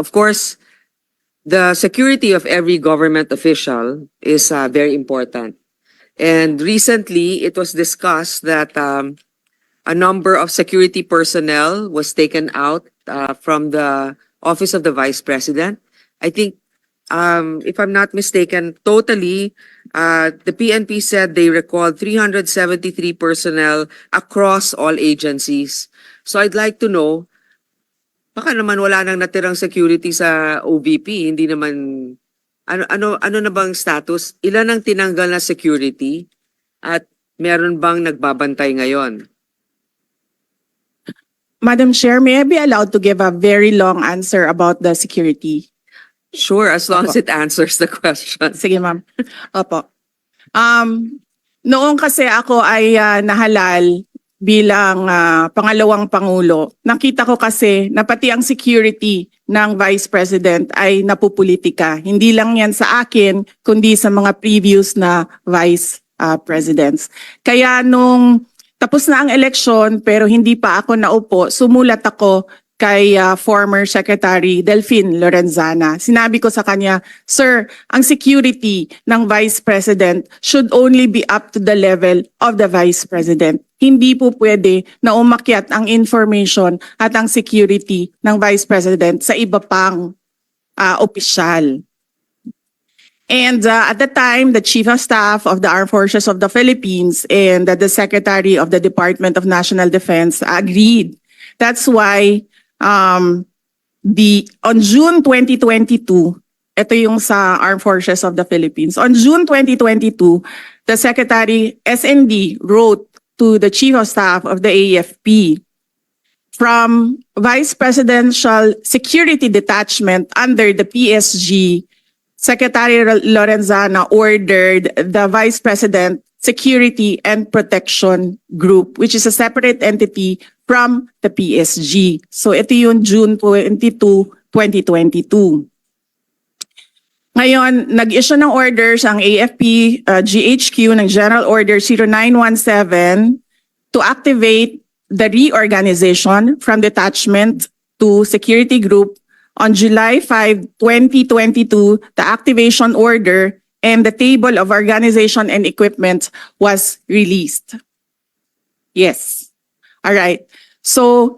Of course, the security of every government official is very important. And recently, it was discussed that a number of security personnel was taken out from the Office of the Vice President. I think, if I'm not mistaken, totally, the PNP said they recalled 373 personnel across all agencies. So I'd like to know, baka naman wala nang natirang security sa OVP, hindi naman, ano na bang status? Ilan ang tinanggal na security at meron bang nagbabantay ngayon? Madam Chair, may I be allowed to give a very long answer about the security? Sure, as long as Opo. it answers the question. Sige, ma'am. Opo. Noong kasi ako ay nahalal bilang pangalawang pangulo, nakita ko kasi na pati ang security ng Vice President ay napupolitika. Hindi lang yan sa akin, kundi sa mga previous na Vice Presidents. Kaya nung tapos na ang eleksyon pero hindi pa ako naupo, sumulat ako kay former Secretary Delphine Lorenzana. Sinabi ko sa kanya, Sir, ang security ng Vice President should only be up to the level of the Vice President. Hindi po pwede na umakyat ang information at ang security ng Vice President sa iba pang opisyal. And at the time, the Chief of Staff of the Armed Forces of the Philippines and the Secretary of the Department of National Defense agreed. That's why on June 2022, ito yung sa Armed Forces of the Philippines. On June 2022, the Secretary SND wrote to the Chief of Staff of the AFP from Vice Presidential Security Detachment under the PSG. Secretary Lorenzana ordered the Vice President Security and Protection Group, which is a separate entity from the PSG. So ito yung June 22, 2022. Ngayon, nag-issue ng orders ang AFP GHQ ng General Order 0917 to activate the reorganization from detachment to security group. On July 5, 2022, the activation order and the table of organization and equipment was released. Yes. All right. So,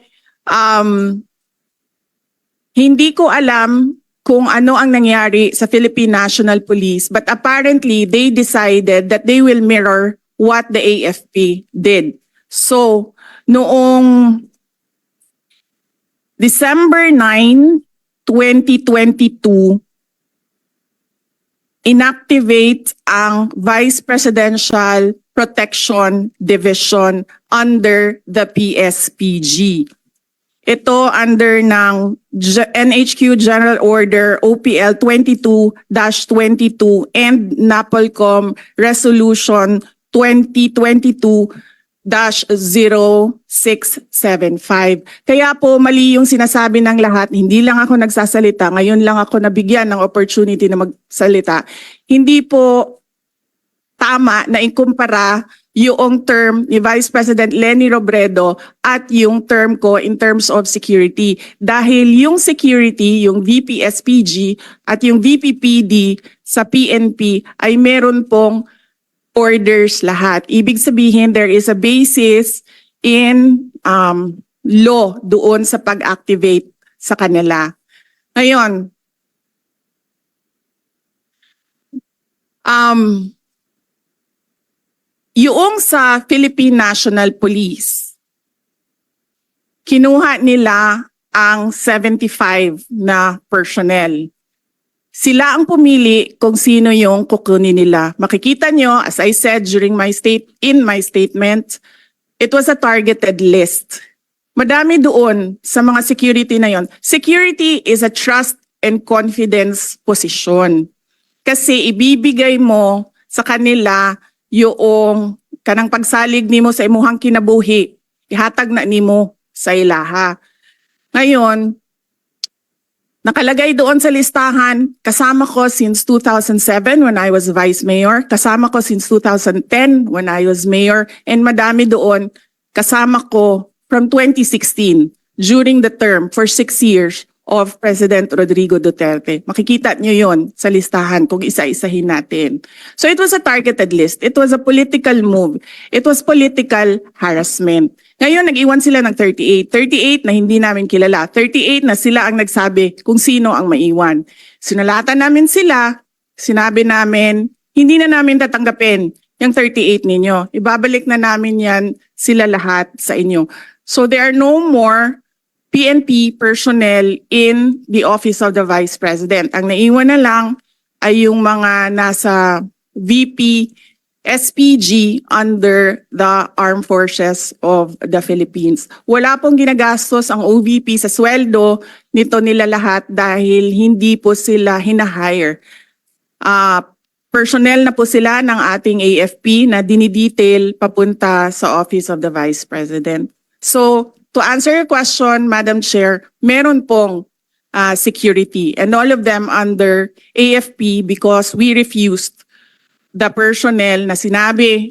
hindi ko alam kung ano ang nangyari sa Philippine National Police, but apparently they decided that they will mirror what the AFP did. So, noong December 9, 2022, inactivate ang Vice Presidential Protection Division under the PSPG. Ito under ng NHQ General Order OPL 22-22 and NAPOLCOM Resolution 2022-0675. Kaya po mali yung sinasabi ng lahat, hindi lang ako nagsasalita, ngayon lang ako nabigyan ng opportunity na magsalita. Hindi po tama na ikumpara yung term ni Vice President Leni Robredo at yung term ko in terms of security. Dahil yung security, yung VP-SPG at yung VP-PD sa PNP ay meron pong orders lahat. Ibig sabihin, there is a basis in law doon sa pag-activate sa kanila. Ngayon, yung sa Philippine National Police, kinuha nila ang 75 na personnel. Sila ang pumili kung sino yung kukunin nila. Makikita nyo, as I said during my statement, it was a targeted list. Madami doon sa mga security na yon. Security is a trust and confidence position. Kasi ibibigay mo sa kanila yung kanang pagsalig nimo sa imuhang kinabuhi. Ihatag na nimo sa ilaha. Ngayon, nakalagay doon sa listahan, kasama ko since 2007 when I was Vice Mayor, kasama ko since 2010 when I was Mayor, and madami doon kasama ko from 2016 during the term for 6 years of President Rodrigo Duterte. Makikita nyo yon sa listahan kung isa-isahin natin. So it was a targeted list. It was a political move. It was political harassment. Ngayon, nag-iwan sila ng 38. 38 na hindi namin kilala. 38 na sila ang nagsabi kung sino ang maiwan. Sinulatan namin sila, sinabi namin, hindi na namin tatanggapin yung 38 ninyo. Ibabalik na namin yan sila lahat sa inyo. So there are no more PNP personnel in the Office of the Vice President. Ang naiwan na lang ay yung mga nasa VP, SPG under the Armed Forces of the Philippines. Wala pong ginagastos ang OVP sa sweldo nito nila lahat dahil hindi po sila hinahire. Personnel na po sila ng ating AFP na dinidetail papunta sa Office of the Vice President. So, to answer your question, Madam Chair, meron pong security and all of them under AFP because we refused the personnel na sinabi.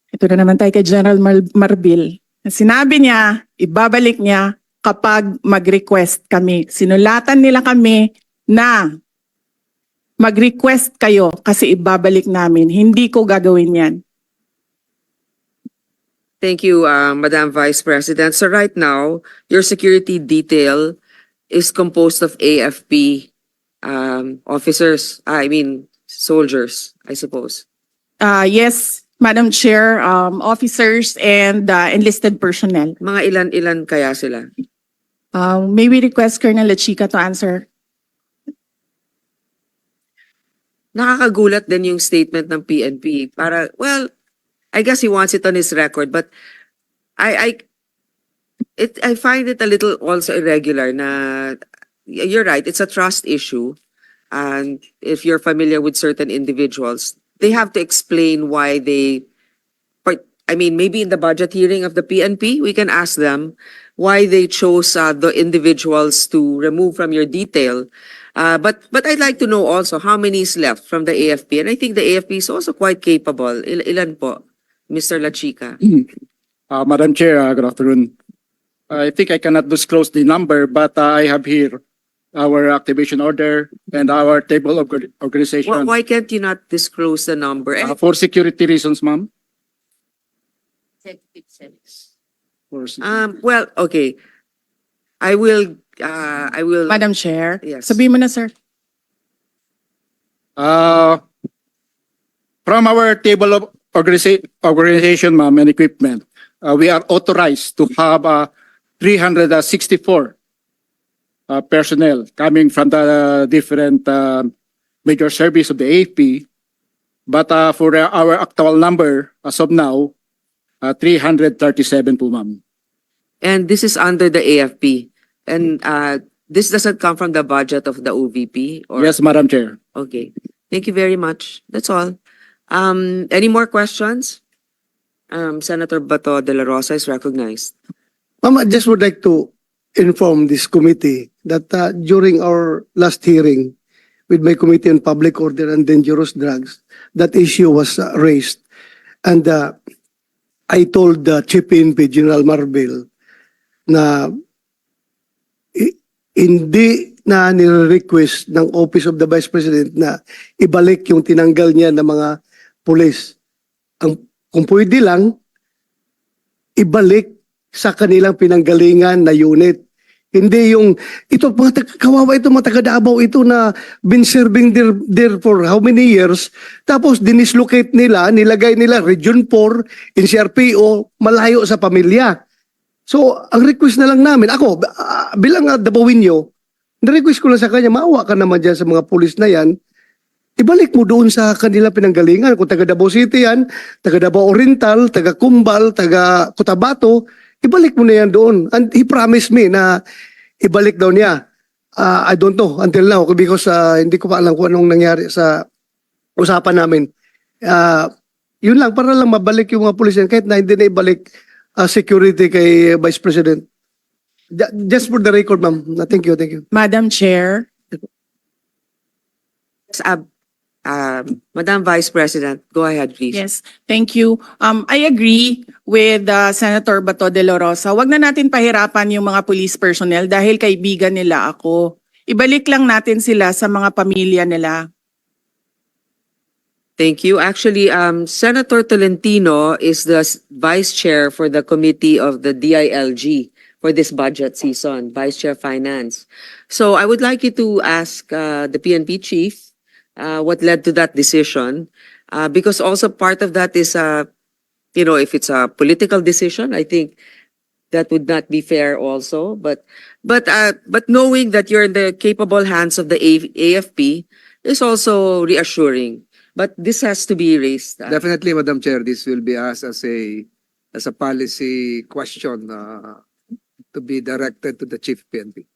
Ito na naman tayo kay General Marbil. Na sinabi niya, ibabalik niya kapag mag-request kami. Sinulatan nila kami na mag-request kayo kasi ibabalik namin. Hindi ko gagawin yan. Thank you, Madam Vice President. So right now, your security detail is composed of AFP officers, soldiers, I suppose. Yes, Madam Chair, officers and enlisted personnel. Mga ilan kaya sila? May we request Colonel Lachica to answer? Nakakagulat din yung statement ng PNP. I guess he wants it on his record, but I find it a little also irregular na you're right, it's a trust issue. And if you're familiar with certain individuals, they have to explain why maybe in the budget hearing of the PNP, we can ask them why they chose the individuals to remove from your detail. But I'd like to know also how many is left from the AFP. And I think the AFP is also quite capable. Ilan po, Mr. Lachica? Madam Chair, good afternoon. I think I cannot disclose the number, but I have here our activation order and our table of organization. Why can't you not disclose the number? For security reasons, ma'am. Okay. I will. Madam Chair, Yes. sabihin mo na, sir. From our table of organization, ma'am, and equipment, we are authorized to have 364 personnel coming from the different major service of the AFP. But for our actual number, as of now, 337 po, ma'am. And this is under the AFP. And this doesn't come from the budget of the OVP? Or? Yes, Madam Chair. Okay. Thank you very much. That's all. Any more questions? Senator Bato de la Rosa is recognized. Ma'am, I just would like to inform this committee that during our last hearing with my Committee on Public Order and Dangerous Drugs, that issue was raised. And I told the Chief PNP, General Marbil, na hindi na nire-request ng Office of the Vice President na ibalik yung tinanggal niya ng mga pulis. Kung pwede lang, ibalik sa kanilang pinanggalingan na unit. Hindi yung, ito mga kawawa ito, mga taga-Davao ito na been serving there for how many years, tapos dinislocate nila, nilagay nila Region 4, NCRPO, malayo sa pamilya. So, ang request na lang namin, ako, bilang Davao-inyo, na-request ko lang sa kanya, maawa ka naman dyan sa mga pulis na yan, ibalik mo doon sa kanila pinanggalingan. Kung taga Davao City yan, taga Davao Oriental, taga Cumbal, taga Cotabato, ibalik mo na yan doon. And he promised me na ibalik daw niya. I don't know until now because hindi ko pa alam kung anong nangyari sa usapan namin. Yun lang, para lang mabalik yung mga pulis yan, kahit na hindi na ibalik security kay Vice President. Just for the record, ma'am. Thank you, thank you. Madam Chair, Madam Vice President, go ahead, please. Yes, thank you. I agree with Senator Bato de la Rosa. Wag na natin pahirapan yung mga police personnel dahil kaibigan nila ako. Ibalik lang natin sila sa mga pamilya nila. Thank you. Actually, Senator Tolentino is the Vice Chair for the Committee of the DILG for this budget season, Vice Chair Finance. So I would like you to ask the PNP Chief what led to that decision, because also part of that is, if it's a political decision, I think that would not be fair also. But knowing that you're in the capable hands of the AFP is also reassuring. But this has to be raised. Definitely, Madam Chair, this will be asked as a policy question to be directed to the Chief PNP.